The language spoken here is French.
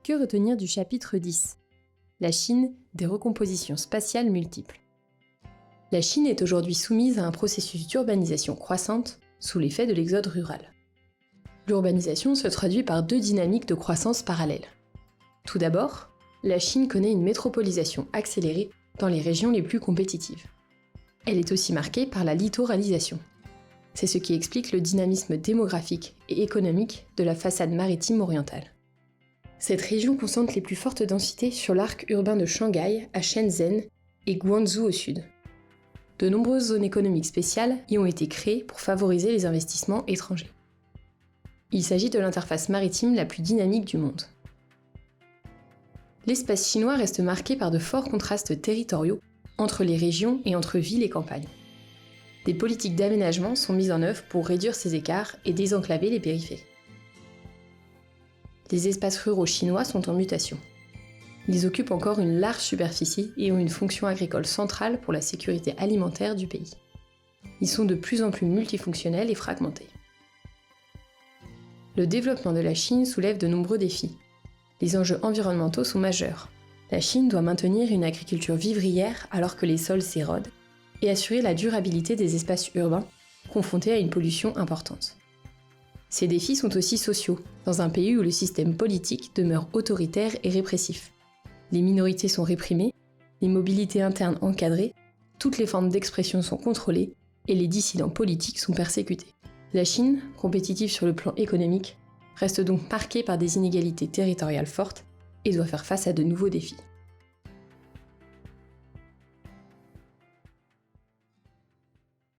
Que retenir du chapitre 10 ? La Chine, des recompositions spatiales multiples. La Chine est aujourd'hui soumise à un processus d'urbanisation croissante sous l'effet de l'exode rural. L'urbanisation se traduit par deux dynamiques de croissance parallèles. Tout d'abord, la Chine connaît une métropolisation accélérée dans les régions les plus compétitives. Elle est aussi marquée par la littoralisation. C'est ce qui explique le dynamisme démographique et économique de la façade maritime orientale. Cette région concentre les plus fortes densités sur l'arc urbain de Shanghai à Shenzhen et Guangzhou au sud. De nombreuses zones économiques spéciales y ont été créées pour favoriser les investissements étrangers. Il s'agit de l'interface maritime la plus dynamique du monde. L'espace chinois reste marqué par de forts contrastes territoriaux entre les régions et entre villes et campagnes. Des politiques d'aménagement sont mises en œuvre pour réduire ces écarts et désenclaver les périphéries. Les espaces ruraux chinois sont en mutation. Ils occupent encore une large superficie et ont une fonction agricole centrale pour la sécurité alimentaire du pays. Ils sont de plus en plus multifonctionnels et fragmentés. Le développement de la Chine soulève de nombreux défis. Les enjeux environnementaux sont majeurs. La Chine doit maintenir une agriculture vivrière alors que les sols s'érodent et assurer la durabilité des espaces urbains confrontés à une pollution importante. Ces défis sont aussi sociaux, dans un pays où le système politique demeure autoritaire et répressif. Les minorités sont réprimées, les mobilités internes encadrées, toutes les formes d'expression sont contrôlées et les dissidents politiques sont persécutés. La Chine, compétitive sur le plan économique, reste donc marquée par des inégalités territoriales fortes et doit faire face à de nouveaux défis.